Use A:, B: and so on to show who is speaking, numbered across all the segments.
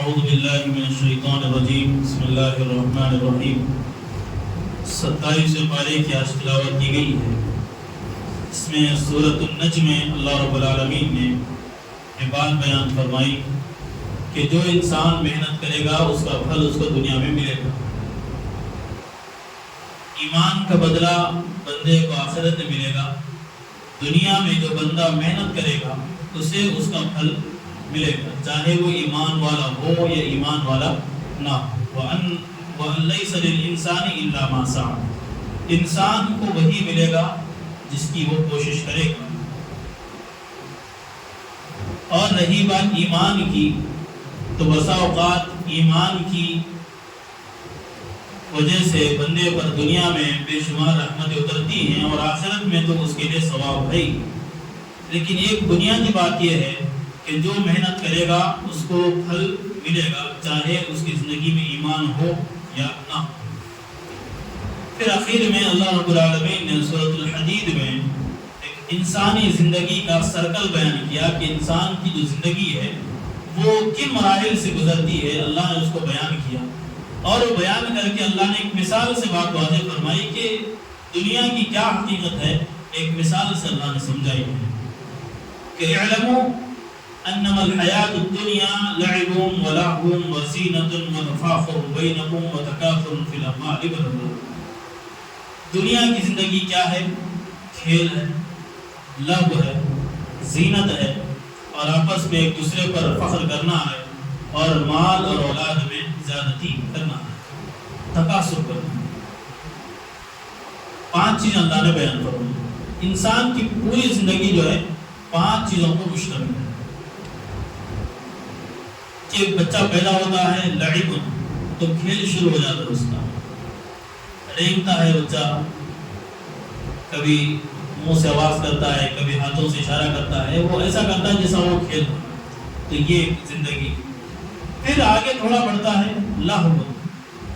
A: اعوذ باللہ من الشیطان الرجیم بسم اللہ الرحمن الرحیم 27 پارے کی آج تلاوت کی گئی ہے۔ اس میں سورۃ النجم میں اللہ رب العالمین نے یہ بات بیان فرمائی کہ جو انسان محنت کرے گا اس کا پھل اس کو دنیا میں ملے گا۔ ایمان کا بدلہ بندے کو آخرت میں ملے گا۔ دنیا میں جو بندہ محنت کرے گا اسے اس کا پھل ملے گا، چاہے وہ ایمان والا ہو یا ایمان والا نہ ہو۔ وَأَن لَيْسَ لِلْإِنسَانِ إِلَّا مَا سَعَى، انسان کو وہی ملے گا جس کی وہ کوشش کرے گا۔ اور رہی بات ایمان کی، تو بسا اوقات ایمان کی وجہ سے بندے پر دنیا میں بے شمار رحمتیں اترتی ہیں اور آخرت میں تو اس کے لیے ثواب ہے، لیکن ایک بنیادی بات یہ ہے کہ جو محنت کرے گا اس کو پھل ملے گا، چاہے اس کی زندگی میں ایمان ہو یا نہ ہو۔ پھر آخر میں اللہ رب العالمین نے سورۃ الحدید میں ایک انسانی زندگی کا سرکل بیان کیا کہ انسان کی جو زندگی ہے وہ کن مراحل سے گزرتی ہے، اللہ نے اس کو بیان کیا، اور وہ بیان کر کے اللہ نے ایک مثال سے بات واضح فرمائی کہ دنیا کی کیا حقیقت ہے، ایک مثال سے اللہ نے سمجھائی ہے کہ اعلموا انما الحیات الدنیا لعب ولہو وزینۃ وتفاخر بینکم وتکاثر فی الاموال والاولاد۔ دنیا کی زندگی کیا ہے؟ کھیل ہے، لہو ہے، زینت ہے، اور آپس میں ایک دوسرے پر فخر کرنا ہے، اور مال اور اولاد میں زیادتی کرنا ہے، تکاثر کرنا ہے۔ 5 چیزیں اللہ نے بیان فرمائی۔ انسان کی پوری زندگی جو ہے 5 چیزوں کو مشتمل ہے۔ کہ ایک بچہ پیدا ہوتا ہے لعب، تو کھیل شروع ہو جاتا ہے اس کا، رینگتا ہے بچہ، کبھی منہ سے آواز کرتا ہے، کبھی ہاتھوں سے اشارہ کرتا ہے، وہ ایسا کرتا ہے جیسا وہ کھیل رہا ہے، تو یہ زندگی۔ پھر آگے تھوڑا بڑھتا ہے لہو،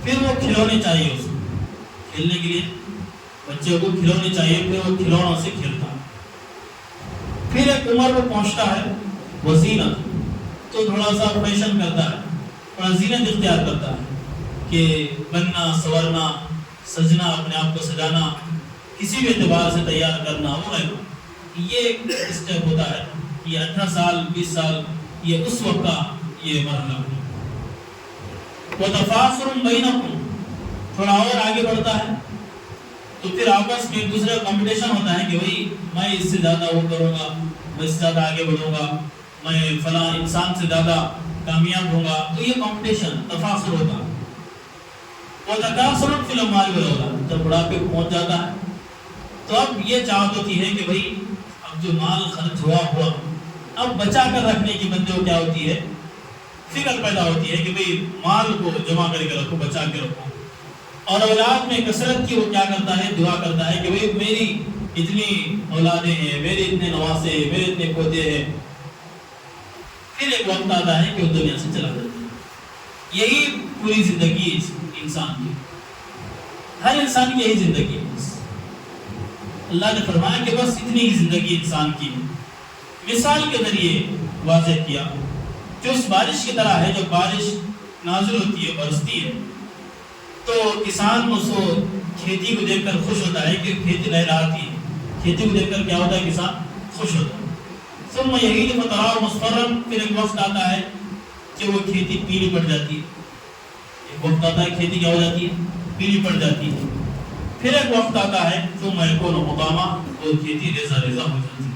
A: پھر وہ کھلونے چاہیے اس کو، کھیلنے کے لیے بچے کو کھلونے چاہیے، پھر وہ کھلونوں سے کھیلتا ہے۔ پھر ایک عمر پہ پہنچتا ہے وہ زینت، تو تھوڑا سا فیشن کرتا ہے، تھوڑا زینت اختیار کرتا ہے کہ بننا، سورنا، سجنا، اپنے آپ کو سجانا، کسی بھی اعتبار سے تیار کرنا، وغیرہ۔ یہ ایک اسٹیپ ہوتا ہے، یہ 18 سال 20 سال یہ اس وقت کا یہ مرحلہ ہے۔ وَتَفَاخُرٌ بَيْنَكُمْ، تھوڑا اور آگے بڑھتا ہے تو پھر آپس میں ایک دوسرے کا کمپٹیشن ہوتا ہے کہ بھئی میں اس سے زیادہ وہ کروں گا، میں اس سے زیادہ آگے بڑھوں گا، میں فلاں انسان سے زیادہ کامیاب ہوں گا، تو یہ کمپٹیشن تفاخر ہوتا ہے۔ وَتَكَاثُرٌ فِي الْأَمْوَالِ وَالْأَوْلَادِ، جب بڑھاپے کو پہنچ جاتا ہے تو اب یہ چاہت ہوتی ہے کہ بھئی اب جو مال خرچ ہوا اب بچا کر رکھنے کی بندے کو کیا ہوتی ہے، فکر پیدا ہوتی ہے کہ بھئی مال کو جمع کر کے رکھو، بچا کے رکھو۔ اور اولاد میں کثرت کی وہ کیا کرتا ہے، دعا کرتا ہے کہ بھئی میری اتنی اولادیں ہیں، میرے اتنے نواسے ہیں، میرے اتنے پوتے ہیں۔ پھر ایک وقت آتا ہے کہ وہ دنیا سے چلا جاتا ہے۔ یہی پوری زندگی ہے انسان کی، ہر انسان کی یہی زندگی ہے۔ اللہ نے فرمایا کہ بس اتنی ہی زندگی انسان کی ہے۔ مثال کے ذریعے واضح کیا کہ اس بارش کی طرح ہے، جب بارش نازل ہوتی ہے، برستی ہے، تو کسان اس کو کھیتی کو دیکھ کر خوش ہوتا ہے کہ کھیتی لہراتی ہے، کھیتی کو دیکھ کر کیا ہوتا ہے، کسان خوش ہوتا ہے۔ ثم یہید فتراہ مصفرا، پھر ایک وقت آتا ہے کہ وہ کھیتی پیلی پڑ جاتی ہے، ایک وقت آتا ہے کھیتی کیا ہو جاتی ہے، پیلی پڑ جاتی ہے۔ پھر ایک وقت آتا ہے ثم یکون حطاما، وہ کھیتی ریزہ ریزہ ہو جاتی ہے۔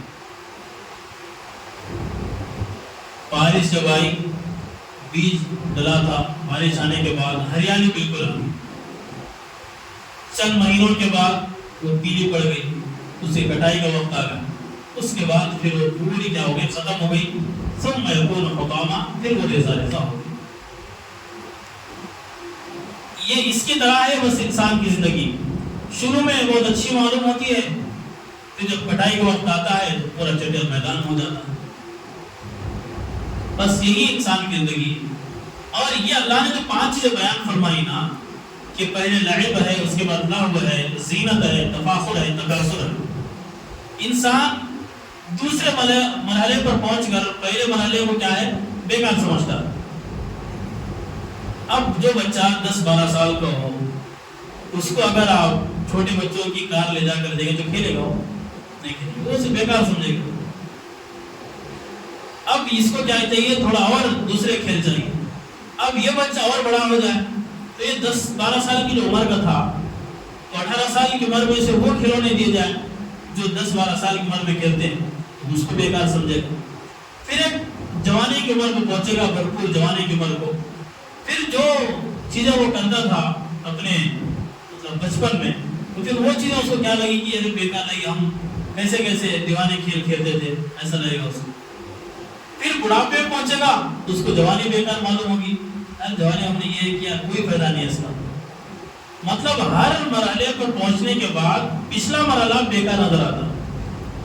A: بارش جب آئی، بیج ڈلا تھا، بارش آنے کے بعد ہریالی بالکل آئی، چند مہینوں کے بعد وہ پیلی پڑ گئی، اسے کٹائی کا وقت آ گیا، اس کے بعد پھر وہ پوری کیا ہو گئی، ختم ہو گئی۔ ثم یکون حطاما، پھر وہ ریزہ ریزہ ہو گئی۔ یہ اس کی طرح ہے بس انسان کی زندگی، شروع میں بہت اچھی معلوم ہوتی ہے، پھر جب کٹائی کا وقت آتا ہے تو پورا چٹر میدان ہو جاتا ہے۔ بس یہی انسان کی زندگی ہے۔ اور یہ اللہ نے جو 5 چیزیں بیان فرمائی نا، کہ پہلے لعب ہے، اس کے بعد لہو ہے، زینت ہے، تفاخر ہے، تکاثر ہے۔ انسان دوسرے مرحلے پر پہنچ کر پہلے مرحلے کو کیا ہے، بیکار سمجھتا ہے، اب جو بچہ 10-12 سال کا ہو اس کو اگر آپ چھوٹے بچوں کی کار لے جا کر دیں گے تو کھیلے گا؟ وہ نہیں کھیلے گا، وہ اسے بیکار سمجھے گا۔ اب اس کو کیا چاہیے؟ تھوڑا اور دوسرے کھیل چاہیے۔ اب یہ بچہ اور بڑا ہو جائے تو یہ 10-12 سال کی جو عمر کا تھا تو 18 سال کی عمر میں اسے وہ کھلونے دیے جائیں جو 10-12 سال کی عمر میں کھیلتے ہیں تو اس کو بیکار سمجھے گا۔ پھر ایک جوانی کی عمر کو پہنچے گا، بھرپور جوانی کی عمر کو، پھر جو چیزیں وہ کرتا تھا اپنے بچپن میں تو پھر وہ چیزیں اس کو کیا لگی کہ یہ بیکار لگی، ہم کیسے کیسے دیوانے کھیل کھیلتے تھے، ایسا لگے گا اس کو۔ پھر بڑھاپے میں پہنچے گا تو اس کو جوانی بیکار معلوم ہوگی، جوانی ہم نے یہ کیا، کوئی فائدہ نہیں ہے اس کا۔ مطلب ہر مرحلے پر پہنچنے کے بعد پچھلا مرحلہ بیکار نظر آتا،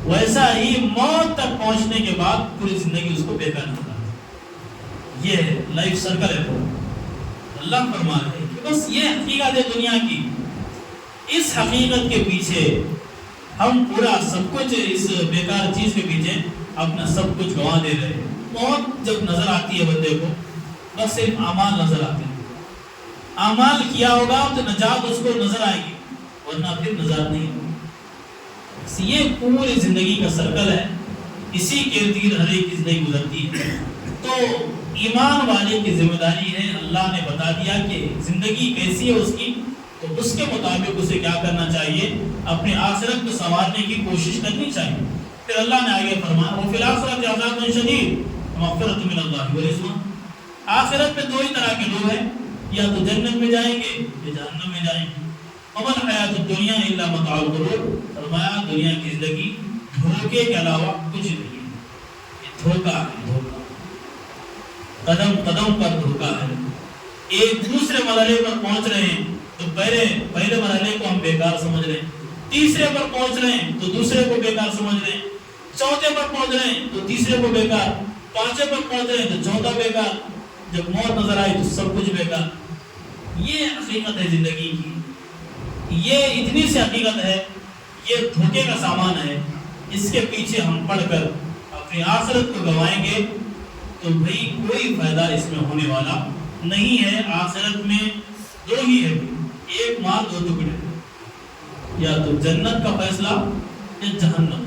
A: ویسا ہی موت تک پہنچنے کے بعد پوری زندگی اس کو بیکار نظر آتا۔ یہ لائف سرکل ہے۔ اللہ فرما رہے ہیں کہ بس یہ حقیقت ہے دنیا کی، اس حقیقت کے پیچھے ہم پورا سب کچھ، اس بیکار چیز کے پیچھے اپنا سب کچھ گنوا دے رہے ہیں۔ موت جب نظر آتی ہے بندے کو بس صرف اعمال نظر آتے ہیں، اعمال کیا ہوگا تو نجات اس کو نظر آئے گی، ورنہ پھر نجات نہیں ہوگی۔ یہ پوری زندگی کا سرکل ہے، اسی کے ارد گرد ہر ایک کی زندگی گزرتی ہے۔ تو ایمان والے کی ذمہ داری ہے، اللہ نے بتا دیا کہ زندگی کیسی ہے اس کی، تو اس کے مطابق اسے کیا کرنا چاہیے، اپنے آخرت کو سنوارنے کی کوشش کرنی چاہیے۔ پھر اللہ نے آگے فرمایا وَفِي الْآخِرَةِ عَذَابٌ شَدِيدٌ وَمَغْفِرَةٌ مِنَ اللَّهِ وَرِضْوَانٌ۔ آخرت میں دو ہی طرح کے لوگ ہیں، یا تو جنت میں جائیں گے یا جہنم میں جائیں گے۔ وَمَا الْحَيَاةُ الدُّنْيَا إِلَّا مَتَاعُ الْغُرُورِ، فرمایا دنیا کی زندگی دھوکے کے علاوہ کچھ نہیں ہے، یہ دھوکا ہے، دھوکا، قدم قدم پر دھوکا ہے۔ ایک دوسرے مرحلے پر پہنچ رہے ہیں تو پہلے مرحلے کو ہم بیکار سمجھ رہے ہیں، تیسرے پر پہنچ رہے ہیں تو دوسرے کو بیکار سمجھ رہے ہیں، چوتھے پر پہنچ رہے ہیں تو تیسرے کو بیکار، پانچویں پر پہنچ رہے ہیں تو چوتھا بیکار، جب موت نظر آئی تو سب کچھ بیکار۔ یہ حقیقت ہے زندگی کی، یہ اتنی سی حقیقت ہے، یہ دھوکے کا سامان ہے، اس کے پیچھے ہم پڑھ کر اپنی آخرت کو گنوائیں گے تو بھئی کوئی فائدہ اس میں ہونے والا نہیں ہے۔ آخرت میں دو ہی ہے، ایک ماں دو ٹکڑے، یا تو جنت کا فیصلہ یا جہنم۔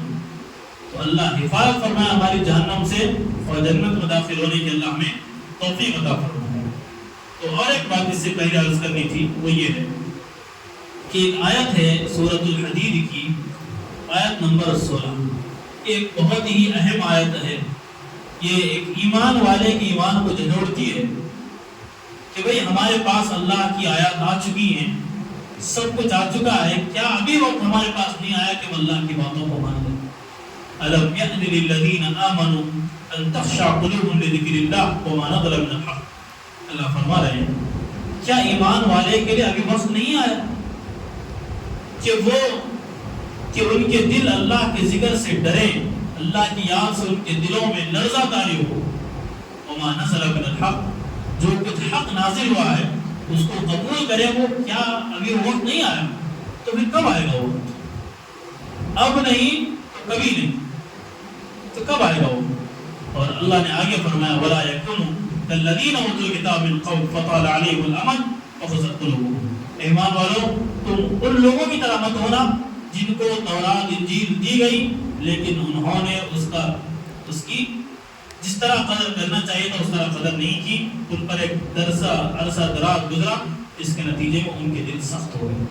A: تو اللہ حفاظت فرمائے ہماری جہنم سے اور جنت میں داخل ہونے کی اللہ ہمیں توفیق عطا فرمائے۔ تو اور ایک بات اس سے پہلے عرض کرنی تھی، وہ یہ ہے کہ ایک آیت ہے سورۃ الحدید کی آیت نمبر 16، ایک بہت ہی اہم آیت ہے، یہ ایک ایمان والے کے ایمان کو جھنجھوڑتی ہے کہ بھئی ہمارے پاس اللہ کی آیات آ چکی ہیں، سب کچھ آ چکا ہے، کیا ابھی وقت ہمارے پاس نہیں آیا کہ ہم اللہ کی باتوں کو مان لیں؟ أَلَمْ يَأْنِ لِلَّذِينَ آمَنُوا أَن تَخْشَعَ قُلُوبُهُمْ لِذِكْرِ اللَّهِ وَمَا نَزَلَ مِنَ الْحَقِّ۔ اللہ فرما رہے ہیں کیا ایمان والے کے لیے ابھی وقت نہیں آیا کہ ان کے دل اللہ کے ذکر سے ڈریں، اللہ کی یاد سے ان کے دلوں میں لرزہ طاری ہو؟ وَمَا نَزَلَ مِنَ الْحَقِّ، جو کچھ حق نازل ہوا ہے اس کو قبول کرے، وہ کیا ابھی وقت نہیں آیا؟ تو پھر کب آئے گا وہ وقت؟ اب نہیں تو کبھی نہیں، تو کب آئے گا وہ؟ اور اللہ نے آگے فرمایا وَلَا يَكُونُوا كَالَّذِينَ أُوتُوا الْكِتَابَ مِنْ قَبْلُ فَطَالَ عَلَيْهِمُ الْأَمَدُ فَقَسَتْ قُلُوبُهُمْ۔ ایمان والوں، تم ان لوگوں کی طرح مت ہونا جن کو تورات انجیل دی گئی لیکن انہوں نے اس کی جس طرح قدر کرنا چاہیے تھا اس طرح قدر نہیں کی، ان پر ایک عرصہ دراز گزرا، اس کے نتیجے میں ان کے دل سخت ہو گئے۔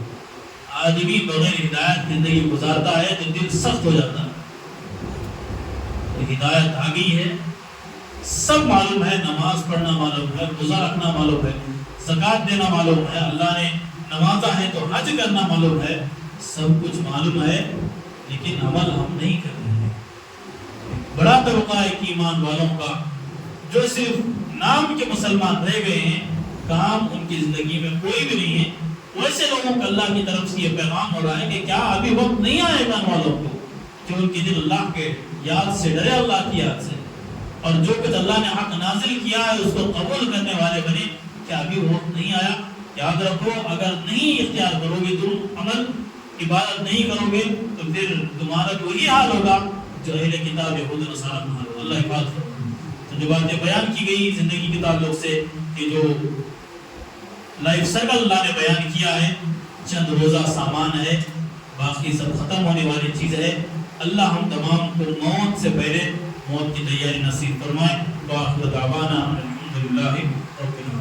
A: آدمی بغیر ہدایت زندگی گزارتا ہے تو دل سخت ہو جاتا ہے۔ تو ہدایت آ گئی ہے، سب معلوم ہے، نماز پڑھنا معلوم ہے، روزہ رکھنا معلوم ہے، زکوٰۃ دینا معلوم ہے، اللہ نے نوازا ہے تو حج کرنا معلوم ہے، سب کچھ معلوم ہے، لیکن عمل ہم نہیں کر رہے ہیں۔ بڑا طبقہ ہے کہ ایمان والوں کا جو صرف نام کے مسلمان رہ گئے ہیں، کام ان کی زندگی میں کوئی بھی نہیں ہے۔ ویسے لوگوں کو اللہ کی طرف سے یہ پیغام ہو رہا ہے کہ کیا ابھی وقت نہیں آئے ایمان والوں کو کہ ان کی دل اللہ کے یاد سے ڈرے، اللہ کی یاد سے، اور جو کچھ اللہ نے حق نازل کیا ہے اس کو قبول کرنے والے بنے؟ کیا ابھی وقت نہیں آیا؟ یاد رکھو، اگر نہیں اختیار کرو گے تم عمل، عبادت نہیں کرو گے تو پھر تمہارا وہی حال ہوگا جو اہل کتاب یہود و نصارہ کا حال ہوگا۔ اللہ حفاظت کرو۔ تو جو باتیں بیان کی گئی زندگی کے تعلق سے کہ جو لائف سائیکل اللہ نے بیان کیا ہے، چند روزہ سامان ہے، باقی سب ختم ہونے والی چیز ہے۔ اللہ ہم تمام کو موت سے پہلے موت کی تیاری نصیب فرمائے۔ وآخر دعوانا الحمدللہ رب العالمین۔